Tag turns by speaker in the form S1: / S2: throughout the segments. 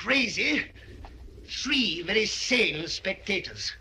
S1: crazy. 3 very sane spectators.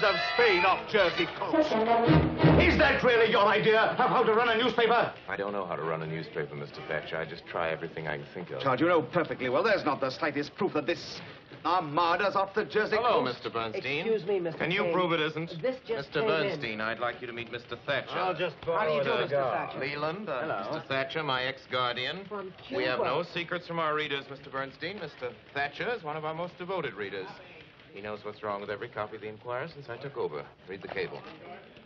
S2: Of Spain off Jersey coast. Is that really your idea of how to run a newspaper?
S3: I don't know how to run a newspaper, Mr. Thatcher. I just try everything I can think of.
S2: Charles, you know perfectly well there's not the slightest proof that this armada's off the Jersey
S3: Hello,
S2: coast.
S3: Mr. Bernstein.
S4: Excuse me, Mr.
S3: Can you
S4: Kane.
S3: prove it isn't?
S4: This just
S3: Mr.
S4: came
S3: Bernstein, I'd like you to meet Mr. Thatcher.
S5: I'll just
S4: How do you do,
S5: borrow
S4: Mr. Thatcher?
S3: Leland,
S5: Hello.
S3: Mr. Thatcher, my ex-guardian.
S4: From
S3: We have
S4: Cuba.
S3: no secrets from our readers, Mr. Bernstein. Mr. Thatcher is one of our most devoted readers. He knows what's wrong with every copy of the Enquirer since I took over. Read the cable.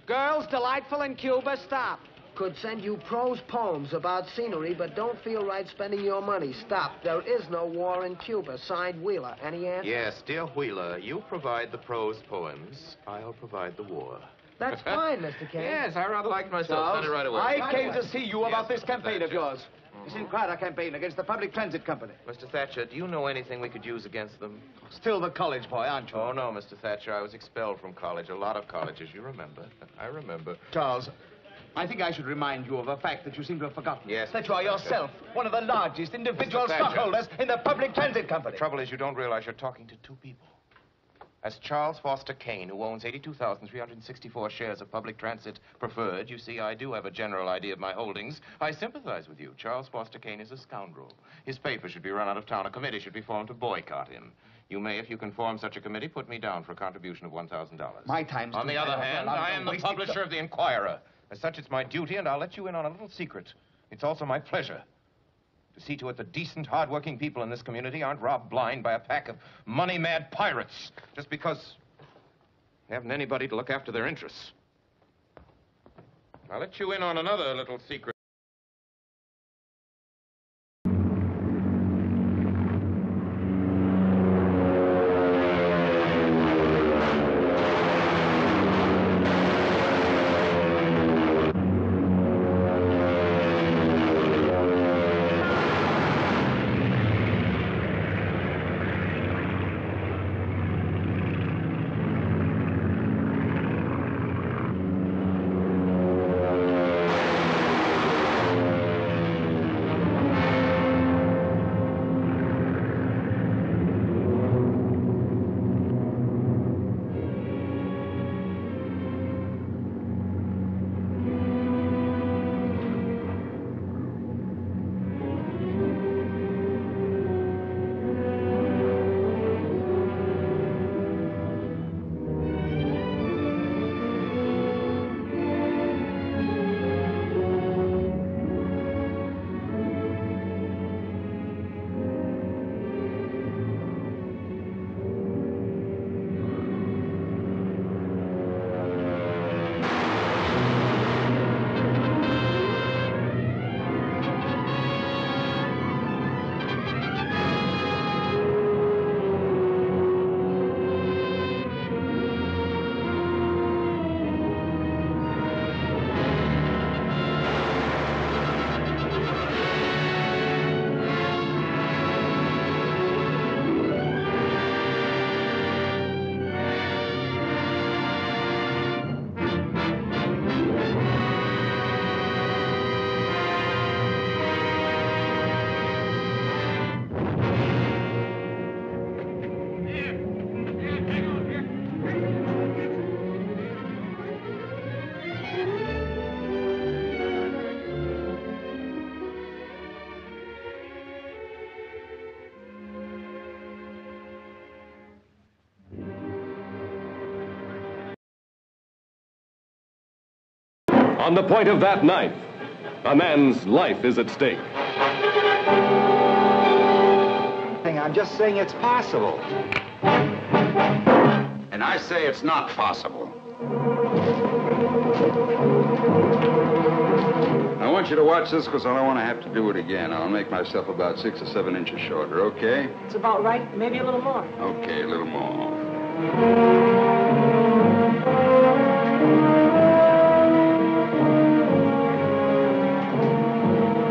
S6: Girls delightful in Cuba, stop.
S4: Could send you prose poems about scenery, but don't feel right spending your money. Stop. There is no war in Cuba. Signed, Wheeler. Any answer?
S3: Yes, dear Wheeler, you provide the prose poems. I'll provide the war.
S4: That's fine, Mr. Kane.
S3: Yes, I rather like myself. Send it right away.
S2: I came to see you about
S3: Yes,
S2: this
S3: Mr.
S2: campaign of
S3: Thatcher.
S2: yours. This Enquirer campaign against the Public Transit Company.
S3: Mr. Thatcher, do you know anything we could use against them?
S2: Still the college boy, aren't you?
S3: Oh, no, Mr. Thatcher. I was expelled from college. A lot of colleges, you remember. I remember.
S2: Charles, I think I should remind you of a fact that you seem to have forgotten.
S3: Yes,
S2: That you are
S3: Mr. Thatcher.
S2: yourself one of the largest individual
S3: Mr. Thatcher.
S2: stockholders in the Public Transit Company.
S3: The trouble is you don't realize you're talking to two people. As Charles Foster Kane, who owns 82,364 shares of public transit preferred, you see, I do have a general idea of my holdings. I sympathize with you. Charles Foster Kane is a scoundrel. His paper should be run out of town. A committee should be formed to boycott him. You may, if you can form such a committee, put me down for a contribution of $1,000.
S2: My time's
S3: On
S2: too
S3: the
S2: tight.
S3: other hand, I am the
S2: wasted-
S3: publisher of the Enquirer. As such, it's my duty, and I'll let you in on a little secret. It's also my pleasure to see to it that decent, hard-working people in this community aren't robbed blind by a pack of money-mad pirates just because they haven't anybody to look after their interests. I'll let you in on another little secret.
S5: On the point of that knife, a man's life is at stake.
S7: I'm just saying it's possible.
S2: And I say it's not possible.
S8: I want you to watch this because I don't want to have to do it again. I'll make myself about 6 or 7 inches shorter, okay?
S9: It's about right, maybe a little more.
S8: Okay, a little more.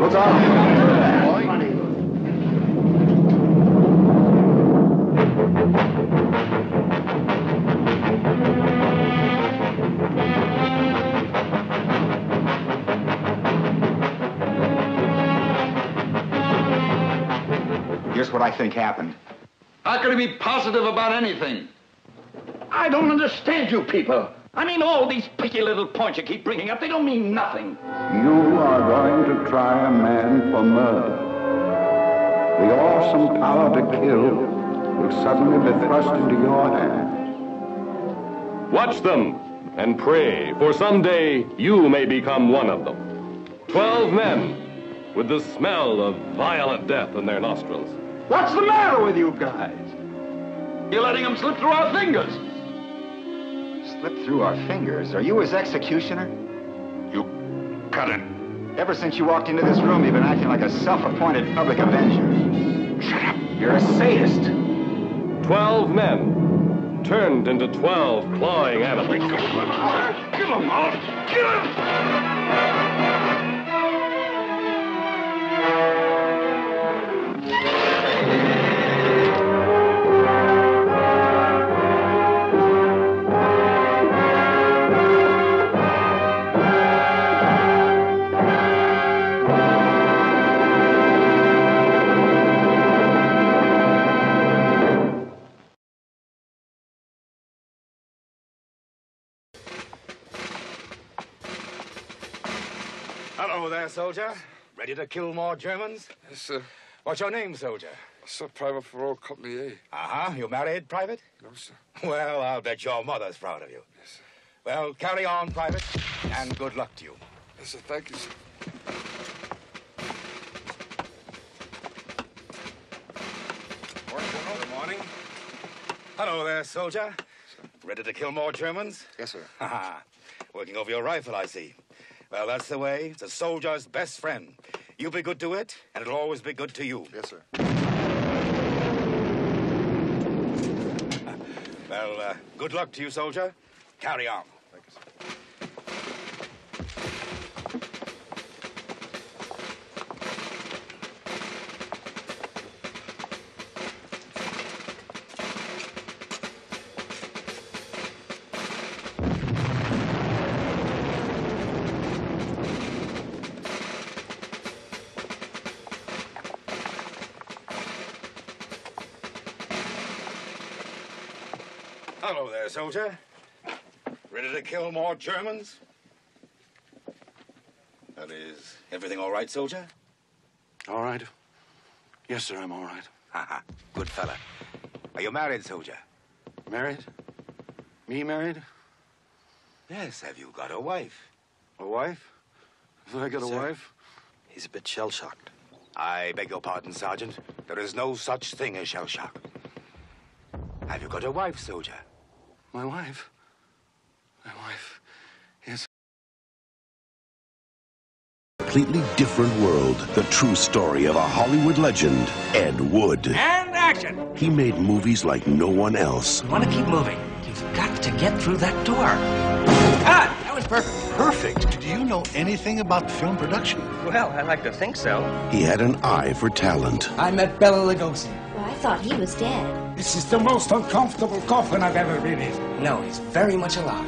S8: What's on?
S7: Here's what I think happened.
S8: How can he be positive about anything?
S2: I don't understand you people. I mean, all these picky little points you keep bringing up, they don't mean nothing.
S8: You are going to try a man for murder. The awesome power to kill will suddenly be thrust into your hand.
S5: Watch them and pray, for someday you may become one of them. 12 men with the smell of violent death in their nostrils.
S2: What's the matter with you guys? You're letting them slip through our fingers.
S7: Slip through our fingers? Are you his executioner?
S2: You cut it.
S7: Ever since you walked into this room, you've been acting like a self-appointed public avenger.
S2: Shut up.
S7: You're a sadist.
S5: 12 men turned into 12 clawing animals.
S2: Kill them all. Kill them.
S10: Hello there, soldier. Ready to kill more Germans?
S11: Yes, sir.
S10: What's your name, soldier?
S11: Sir, Private for all Company A.
S10: Uh-huh. You married, Private?
S11: No, sir.
S10: Well, I'll bet your mother's proud of you.
S11: Yes, sir.
S10: Well, carry on, Private, and good luck to you.
S11: Yes, sir. Thank you, sir.
S10: Morning, General. Good morning. Hello there, soldier. Ready to kill more Germans?
S11: Yes, sir.
S10: Ha-ha. Working over your rifle, I see. Well, that's the way. It's a soldier's best friend. You be good to it, and it'll always be good to you.
S11: Yes, sir.
S10: Well, good luck to you, soldier. Carry on.
S11: Thank you, sir.
S10: Hello there, soldier. Ready to kill more Germans? That is, everything all right, soldier?
S11: All right. Yes, sir, I'm all right.
S10: Ha-ha. Good fella. Are you married, soldier?
S11: Married? Me married?
S10: Yes. Have you got a wife?
S11: A wife? Have I got a wife?
S12: He's a bit shell-shocked.
S10: I beg your pardon, Sergeant. There is no such thing as shell shock. Have you got a wife, soldier?
S11: My wife? My wife? Yes.
S13: Completely different world. The true story of a Hollywood legend, Ed Wood.
S14: And action!
S13: He made movies like no one else.
S14: You want to keep moving. You've got to get through that door. Ah, that was perfect.
S12: Perfect? Do you know anything about film production?
S14: Well, I like to think so.
S13: He had an eye for talent.
S14: I met Bela Lugosi.
S15: Well, I thought he was dead.
S14: This is the most uncomfortable coffin I've ever been in. No, he's very much alive.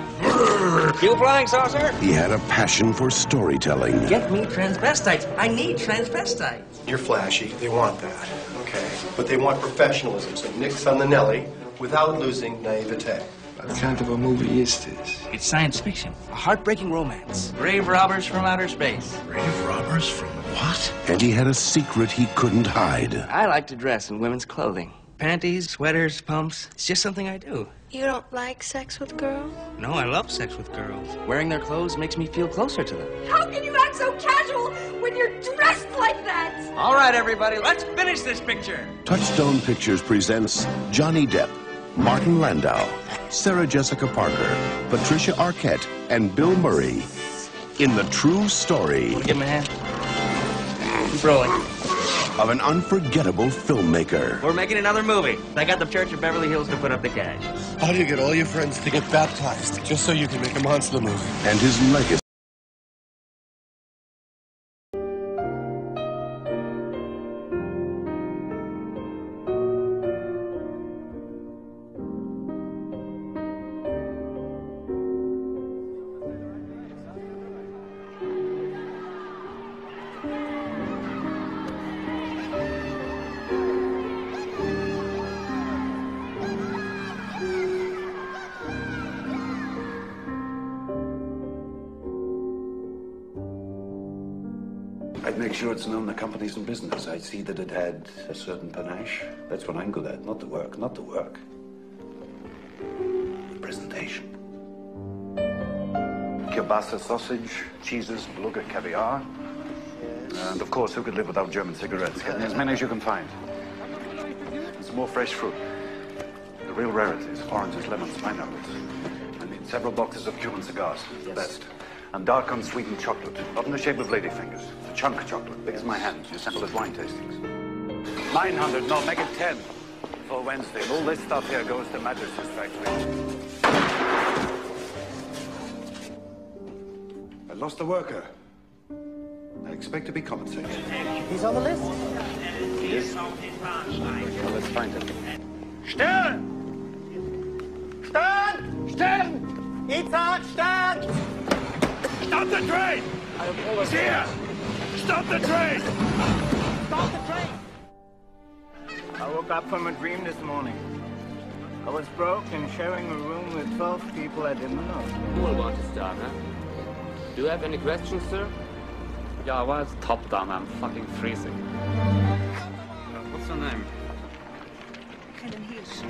S14: You flying saucer?
S13: He had a passion for storytelling.
S14: Get me transvestites. I need transvestites.
S12: You're flashy. They want that. Okay. But they want professionalism, so nix on the Nelly without losing naivete.
S14: What kind of a movie is this? It's science fiction. A heartbreaking romance. Brave robbers from outer space.
S13: Brave robbers from what? And he had a secret he couldn't hide.
S14: I like to dress in women's clothing. Panties, sweaters, pumps. It's just something I do.
S15: You don't like sex with girls?
S14: No, I love sex with girls. Wearing their clothes makes me feel closer to them.
S16: How can you act so casual when you're dressed like that?
S14: All right, everybody, let's finish this picture.
S13: Touchstone Pictures presents Johnny Depp, Martin Landau, Sarah Jessica Parker, Patricia Arquette, and Bill Murray in the true story.
S14: Give him a hand. Keep rolling.
S13: Of an unforgettable filmmaker.
S14: We're making another movie. I got the Church of Beverly Hills to put up the cash.
S12: How do you get all your friends to get baptized just so you can make a monster movie?
S13: And his legacy.
S8: I'd make sure it's known the company's in business. I'd see that it had a certain panache. That's what I'm good at. Not the work, not the work. The presentation. Kielbasa sausage, cheeses, beluga caviar. And of course, who could live without German cigarettes? Get me as many as you can find. And some more fresh fruit. The real rarities, oranges, lemons, pineapples. I need several boxes of Cuban cigars, the best. And dark unsweetened chocolate, not in the shape of ladyfingers. A chunk chocolate, big as my hand. You sample at wine tastings. 900, no, make it 10 for Wednesday. And all this stuff here goes to Majesty's factory. I lost a worker. I expect to be compensated.
S6: He's on the list?
S8: He is? Well, let's find him.
S6: Stern! Stern! Stern! Itzhak, Stern!
S2: Stop the train! He's here! Stop the train!
S6: Stop the train!
S17: I woke up from a dream this morning. I was broke and sharing a room with 12 people I didn't know.
S18: Who will want to start, huh? Do you have any questions, sir?
S19: Yeah, well, it's top down. I'm fucking freezing. What's your name?
S16: Keren Hirsch.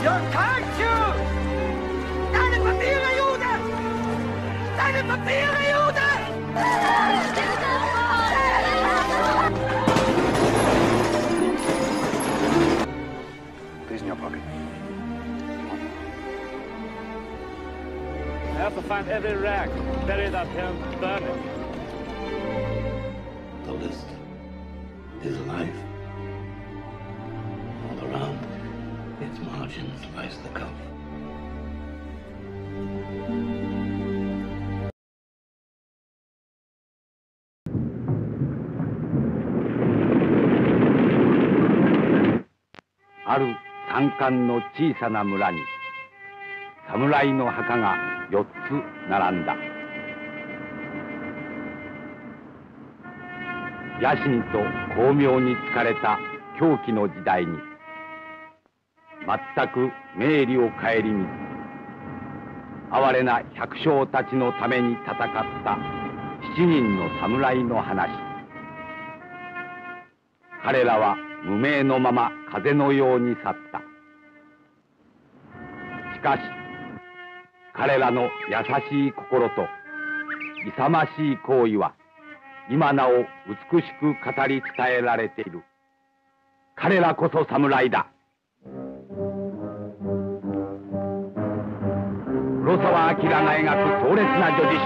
S6: Your cartoon! Deine Papiere, Jude! Deine Papiere, Jude!
S8: These in your pocket.
S19: I have to find every rag, bury it up here, and burn it.
S20: The list is life. All around, its margins lies the cup.
S21: ある山間の小さな村に侍の墓が4つ並んだ。野心と巧妙に疲れた狂気の時代に全く明理を顧みず哀れな百姓たちのために戦った7人の侍の話。彼らは無名のまま風のように去った。しかし彼らの優しい心と勇ましい行為は今なお美しく語り伝えられている。彼らこそ侍だ。黒澤明が描く壮烈な叙事詩。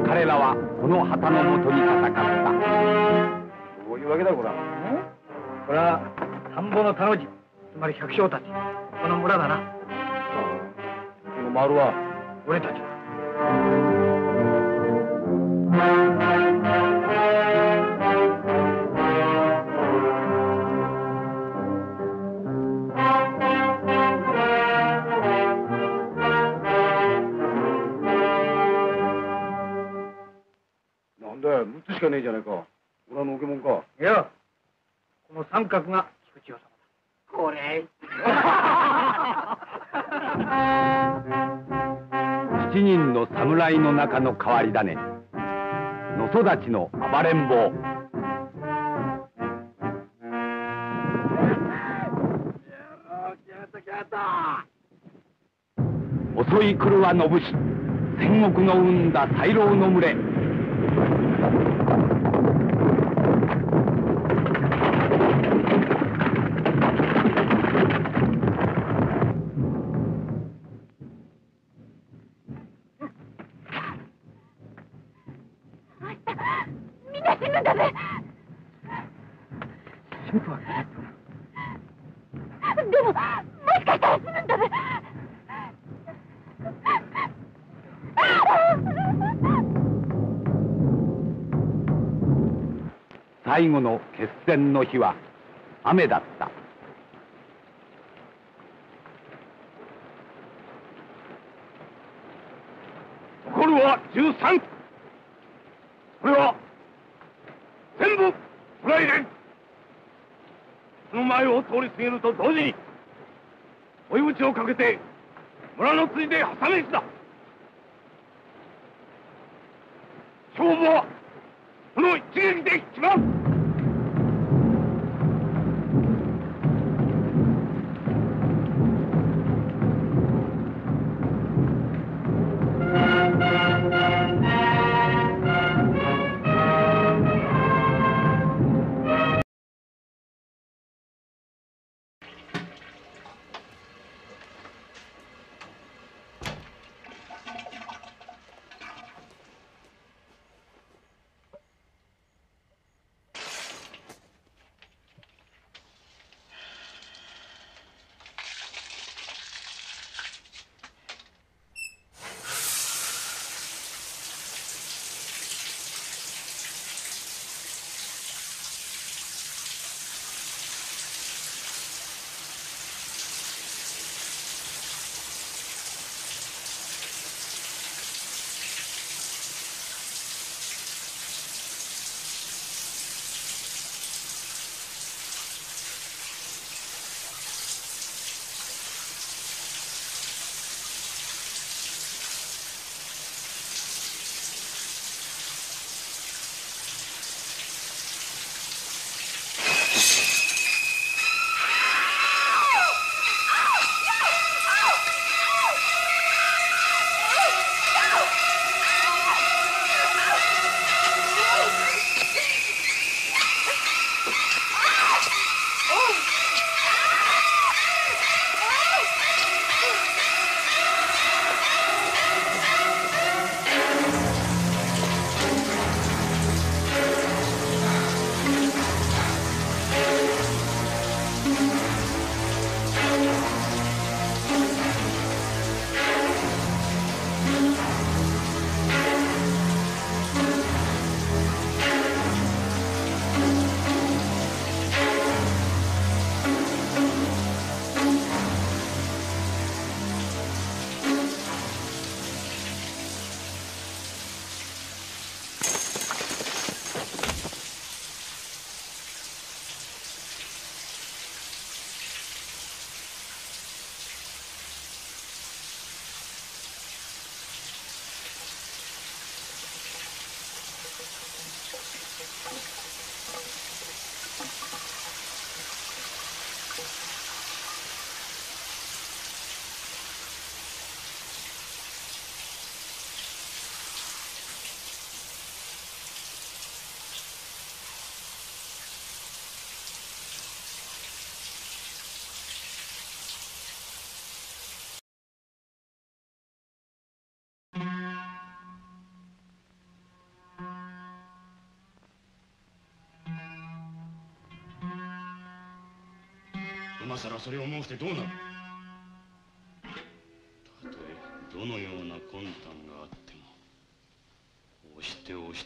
S21: 彼らはこの旗のもとに戦った。
S22: どういうわけだこれは。これは田んぼの田の字、つまり百姓たち、この村だな。この丸は俺たちだ。なんだよ、6つしかねえじゃないか。俺はのけもんか。いや、この三角が菊千代様だ。これ。
S21: 7人の侍の中の変わり種、の育ちの暴れん坊。襲い来るは野武士、戦国の生んだ大老の群れ。
S6: みんな死ぬんだぜ。
S22: 死ぬとは聞いた。
S6: でも、もしかしたら死ぬんだぜ。
S21: 最後の決戦の日は雨だった。
S5: 残るは13。これは全部捕らえれ。その前を通り過ぎると同時に追い打ちをかけて村のついで挟めしだ。勝負はこの一撃で決まる。
S1: 今さらそれを申してどうなる。たとえどのような魂胆があっても押し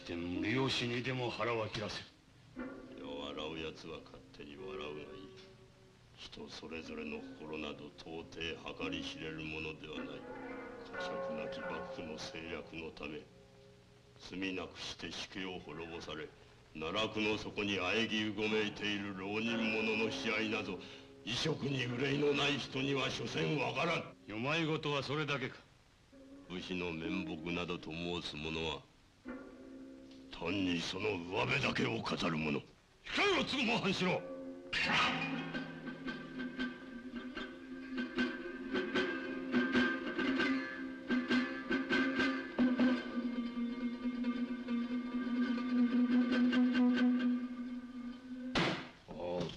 S1: て無理押しにでも腹は切らせる。
S4: 笑うやつは勝手に笑うがいい。人それぞれの心など到底計り知れるものではない。呵責なき幕府の制約のため罪なくして死刑を滅ぼされ奈落の底に喘ぎうごめいている浪人者の悲哀など異色に憂いのない人には所詮わからん。
S1: 世まいごとはそれだけか。
S4: 武士の面目などと申す者は単にその上辺だけを語る者。控えろ継も半四郎。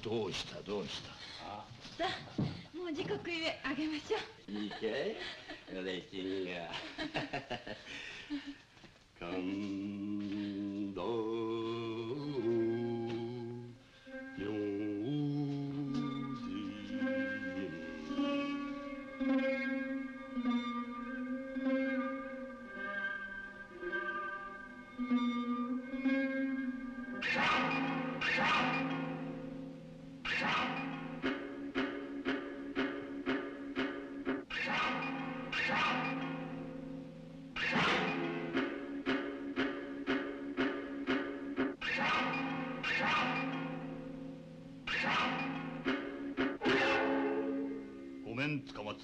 S4: どうしたどうした。
S6: さあ、もう時刻ゆえあげましょう。
S4: いいかい嬉しいが感動名ごめんつかまつ。